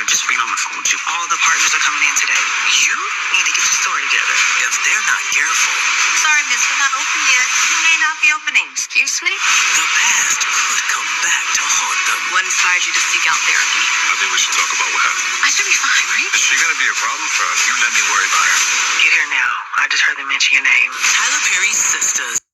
Just being on the phone with you. All the partners are coming in today. You need to get your story together. If they're not careful. Sorry, miss, we're not open yet. We may not be opening. Excuse me? The past could come back to haunt them. What inspires you to seek out therapy? I think we should talk about what happened. I should be fine, right? Is she gonna be a problem for us? You let me worry about her. Get here now. I just heard them mention your name. Tyler Perry's Sistas.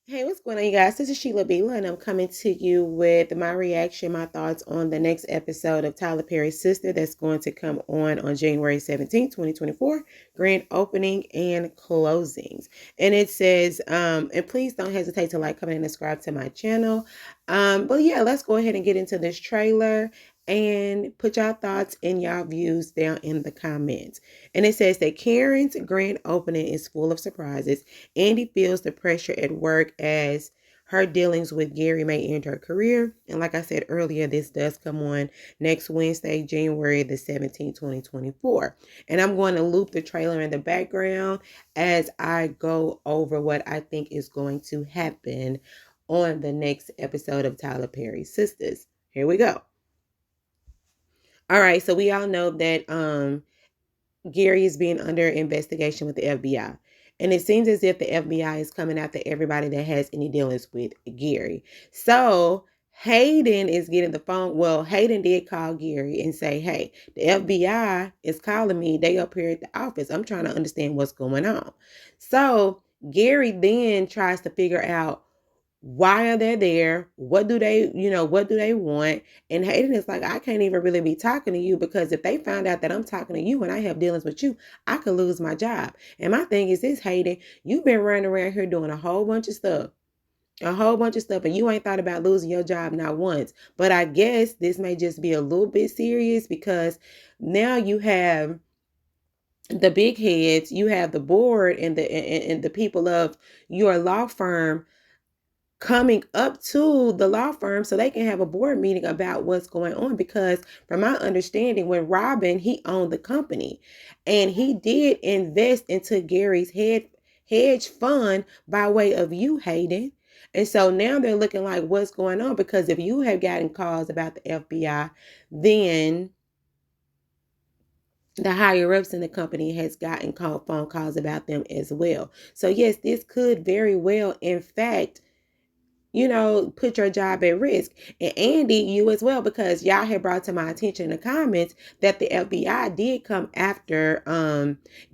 Hey, what's going on, you guys? This is Sheila Bila, and I'm coming to you with my reaction, my thoughts on the next episode of Tyler Perry's Sister that's going to come on January 17, 2024, grand opening and closings. And it says, and please don't hesitate to like, comment, and subscribe to my channel. But yeah, let's go ahead and get into this trailer and put y'all thoughts and y'all views down in the comments. And it says that Karen's grand opening is full of surprises. Andi feels the pressure at work as her dealings with Gary may end her career. And like I said earlier, this does come on next Wednesday, January the 17th, 2024. And I'm going to loop the trailer in the background as I go over what I think is going to happen on the next episode of Tyler Perry's Sistas. Here we go. All right, so we all know that Gary is being under investigation with the FBI. And it seems as if the FBI is coming after everybody that has any dealings with Gary. So Hayden is getting the phone. Well, Hayden did call Gary and say, hey, the FBI is calling me. They up here at the office. I'm trying to understand what's going on. So Gary then tries to figure out, why are they there? What do they want? And Hayden is like, I can't even really be talking to you because if they find out that I'm talking to you and I have dealings with you, I could lose my job. And my thing is this, Hayden, you've been running around here doing a whole bunch of stuff, and you ain't thought about losing your job not once. But I guess this may just be a little bit serious because now you have the big heads, you have the board and the people of your law firm coming up to the law firm so they can have a board meeting about what's going on. Because from my understanding, when Robin, he owned the company and he did invest into Gary's hedge fund by way of you, Hayden. And so now they're looking like what's going on, because if you have gotten calls about the FBI, then the higher ups in the company has gotten phone calls about them as well. So yes, this could very well, in fact, put your job at risk. And Andi, you as well, because y'all had brought to my attention in the comments that the FBI did come after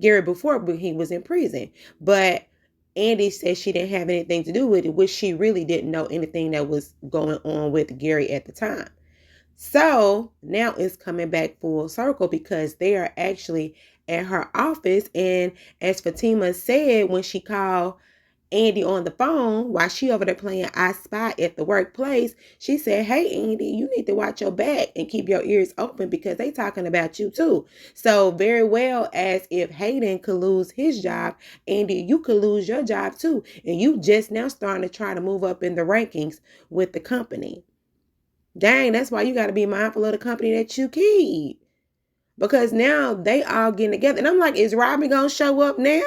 Gary before he was in prison. But Andi said she didn't have anything to do with it, which she really didn't know anything that was going on with Gary at the time. So now it's coming back full circle because they are actually at her office. And as Fatima said when she called Andi on the phone while she over there playing I Spy at the workplace, she said, hey, Andi, you need to watch your back and keep your ears open because they talking about you too. So very well, as if Hayden could lose his job, Andi, you could lose your job too. And you just now starting to try to move up in the rankings with the company. Dang, that's why you got to be mindful of the company that you keep. Because now they all getting together. And I'm like, is Robin going to show up now?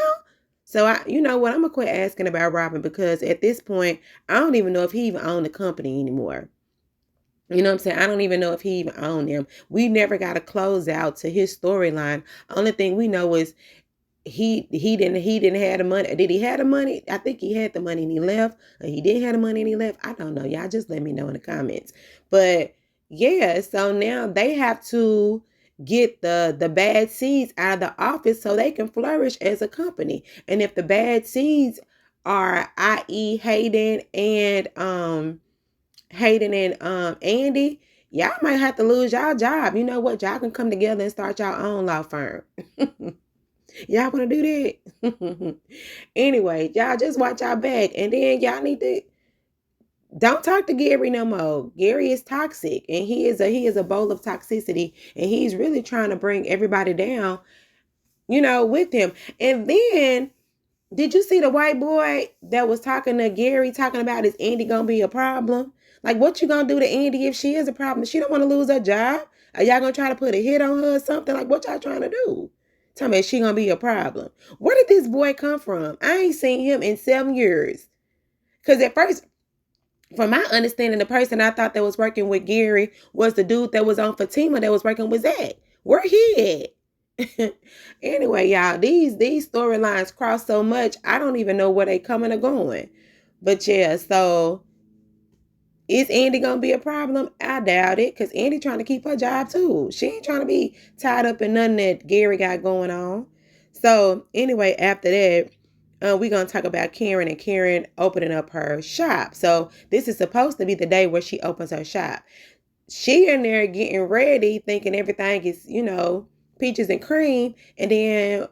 So, you know what? I'm going to quit asking about Robin because at this point, I don't even know if he even owned the company anymore. You know what I'm saying? I don't even know if he even owned them. We never got a close out to his storyline. Only thing we know is he didn't have the money. Did he have the money? I think he had the money and he left. Or he didn't have the money and he left. I don't know. Y'all just let me know in the comments. But yeah, so now they have to get the bad seeds out of the office so they can flourish as a company. And if the bad seeds are, i.e. Hayden and Andi, y'all might have to lose y'all job. You know what? Y'all can come together and start your own law firm. Y'all want to do that? Anyway, y'all just watch y'all back. And then y'all need to don't talk to Gary no more. Gary is toxic, and he is a bowl of toxicity, and he's really trying to bring everybody down, with him. And then, did you see the white boy that was talking to Gary, talking about is Andi gonna be a problem? Like, what you gonna do to Andi if she is a problem? She don't want to lose her job. Are y'all gonna try to put a hit on her or something? Like, what y'all trying to do? Tell me, she gonna be a problem? Where did this boy come from? I ain't seen him in 7 years. Because at first, from my understanding, the person I thought that was working with Gary was the dude that was on Fatima that was working with Zach. Where he at? Anyway, y'all, these storylines cross so much, I don't even know where they coming or going. But yeah, so is Andi gonna be a problem? I doubt it, because Andi trying to keep her job too. She ain't trying to be tied up in nothing that Gary got going on. So anyway, after that, we're gonna talk about Karen and Karen opening up her shop. So this is supposed to be the day where she opens her shop. She in there getting ready, thinking everything is, peaches and cream, and then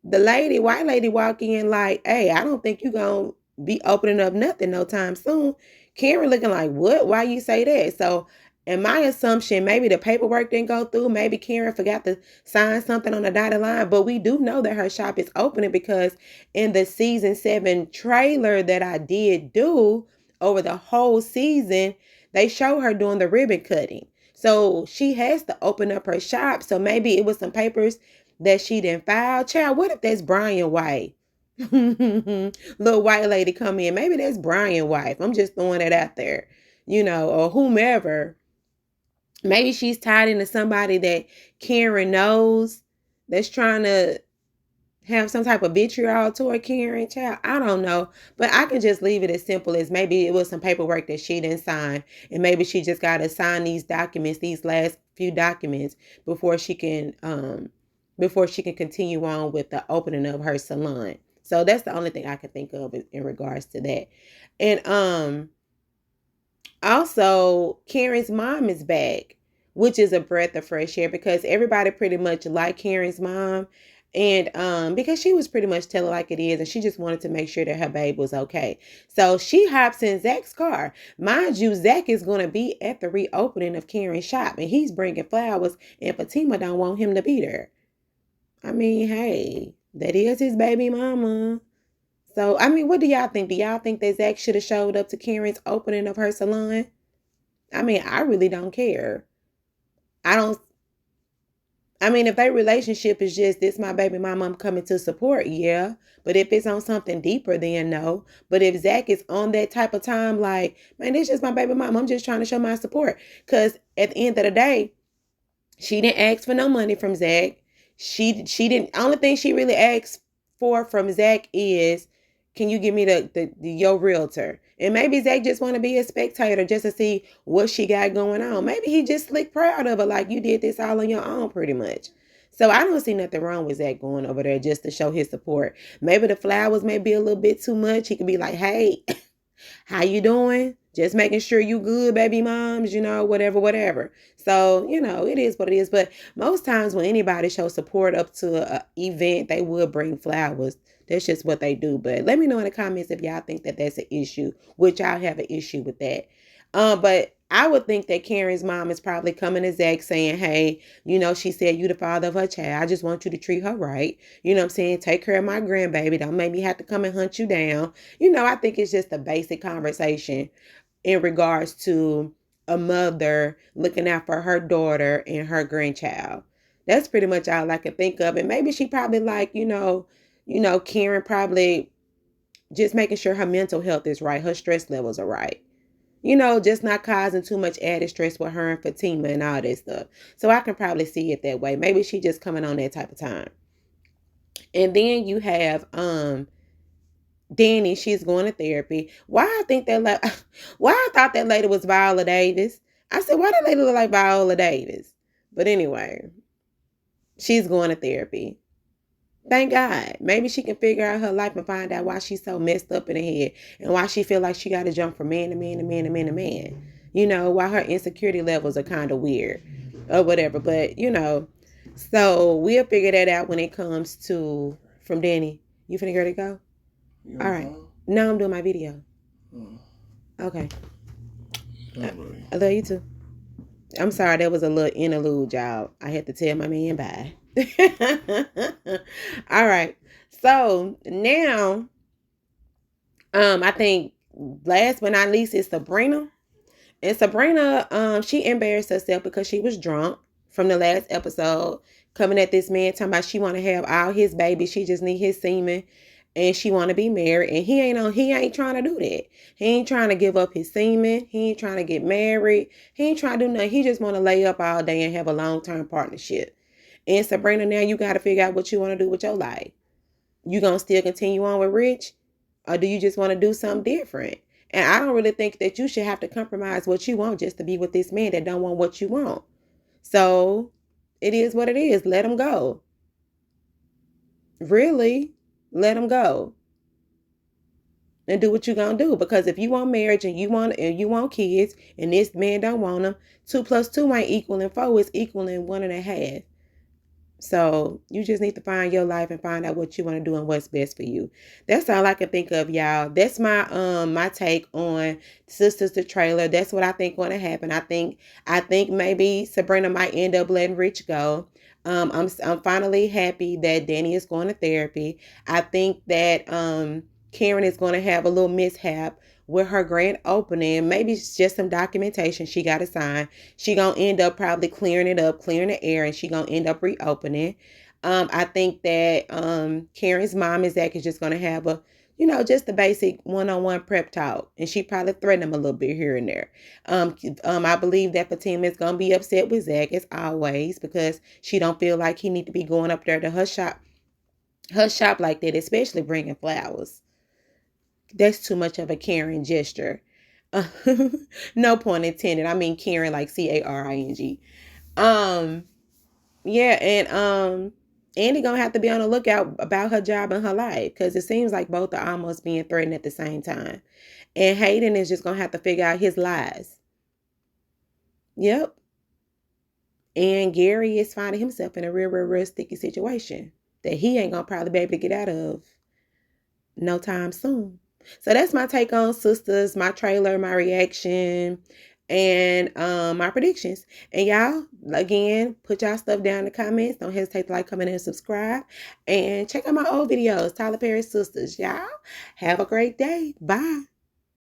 the white lady, walk in like, "Hey, I don't think you gonna be opening up nothing no time soon." Karen looking like, "What? Why you say that?" So, in my assumption, maybe the paperwork didn't go through. Maybe Karen forgot to sign something on the dotted line. But we do know that her shop is opening, because in the season 7 trailer that I did do over the whole season, they show her doing the ribbon cutting. So she has to open up her shop. So maybe it was some papers that she didn't file. Child, what if that's Brian White? Little white lady come in. Maybe that's Brian wife. I'm just throwing it out there, or whomever. Maybe she's tied into somebody that Karen knows that's trying to have some type of vitriol toward Karen, child. I don't know. But I can just leave it as simple as maybe it was some paperwork that she didn't sign. And maybe she just got to sign these documents, these last few documents, before she can continue on with the opening of her salon. So that's the only thing I can think of in regards to that. And also, Karen's mom is back, which is a breath of fresh air, because everybody pretty much liked Karen's mom. And because she was pretty much telling like it is, and she just wanted to make sure that her babe was okay. So she hops in Zach's car. Mind you, Zach is going to be at the reopening of Karen's shop, and he's bringing flowers, and Fatima don't want him to be there. I mean, hey, that is his baby mama. So, I mean, what do y'all think? Do y'all think that Zach should have showed up to Karen's opening of her salon? I mean, I really don't care. If their relationship is just, this my baby mama, I'm coming to support, yeah. But if it's on something deeper, then no. But if Zach is on that type of time, like, man, this just my baby mama, I'm just trying to show my support. Because at the end of the day, she didn't ask for no money from Zach. She didn't. Only thing she really asked for from Zach is, can you give me the your realtor? And maybe Zach just want to be a spectator just to see what she got going on. Maybe he just slick proud of her, like, you did this all on your own, pretty much. So I don't see nothing wrong with Zach going over there just to show his support. Maybe the flowers may be a little bit too much. He could be like, "Hey, how you doing? Just making sure you good, baby moms, whatever." So, it is what it is. But most times when anybody shows support up to an event, they would bring flowers. That's just what they do. But let me know in the comments if y'all think that that's an issue, which y'all have an issue with that. But I would think that Karen's mom is probably coming to Zach saying, "Hey, she said you the father of her child. I just want you to treat her right. You know what I'm saying? Take care of my grandbaby. Don't make me have to come and hunt you down." I think it's just a basic conversation in regards to a mother looking out for her daughter and her grandchild. That's pretty much all I can think of. And maybe she probably like, Karen probably just making sure her mental health is right. Her stress levels are right. Just not causing too much added stress with her and Fatima and all that stuff. So I can probably see it that way. Maybe she just coming on that type of time. And then you have Danni, she's going to therapy. Why I thought that lady was Viola Davis. I said, why that lady look like Viola Davis? But anyway, she's going to therapy. Thank God. Maybe she can figure out her life and find out why she's so messed up in the head and why she feel like she got to jump from man to man to man to man to man. Why her insecurity levels are kind of weird or whatever. But, so we'll figure that out when it comes to from Danni. You finna get it go? All right. No, I'm doing my video. Okay. I love you too. I'm sorry, that was a little interlude, y'all. I had to tell my man bye. All right. So now, I think last but not least is Sabrina. And Sabrina, she embarrassed herself because she was drunk from the last episode, coming at this man talking about she want to have all his babies. She just need his semen. and she want to be married, and he ain't trying to do that. He ain't trying to give up his semen. He ain't trying to get married. He ain't trying to do nothing. He just want to lay up all day and have a long-term partnership. And Sabrina, now you got to figure out what you want to do with your life. You gonna still continue on with Rich, or do you just want to do something different? And I don't really think that you should have to compromise what you want just to be with this man that don't want what you want. So it is what it is. Let him go. Really, let him go and do what you gonna do. Because if you want marriage and you want kids, and this man don't want them, 2 plus 2 ain't equaling 4. It's equaling 1.5. So you just need to find your life and find out what you want to do and what's best for you. That's all I can think of, y'all. That's my take on Sistas the trailer. That's what I think going to happen. I think maybe Sabrina might end up letting Rich go. I'm finally happy that Danni is going to therapy. I think that Karen is going to have a little mishap with her grand opening. Maybe it's just some documentation she got to sign. She gonna end up probably clearing it up, clearing the air, and she gonna end up reopening. I think that Karen's mom is just gonna have a, just the basic one-on-one prep talk, and she probably threaten him a little bit here and there. I believe that Fatima is gonna be upset with Zach as always, because she don't feel like he need to be going up there to her shop like that, especially bringing flowers. That's too much of a Karen gesture. No point intended. I mean Karen like Caring. Yeah, and Andi gonna have to be on the lookout about her job and her life, because it seems like both are almost being threatened at the same time. And Hayden is just gonna have to figure out his lies. Yep. And Gary is finding himself in a real sticky situation that he ain't gonna probably be able to get out of no time soon. So that's my take on Sistas, my trailer, my reaction, and my predictions. And y'all, again, put y'all stuff down in the comments. Don't hesitate to like, comment, and subscribe. And check out my old videos, Tyler Perry Sistas. Y'all have a great day. Bye.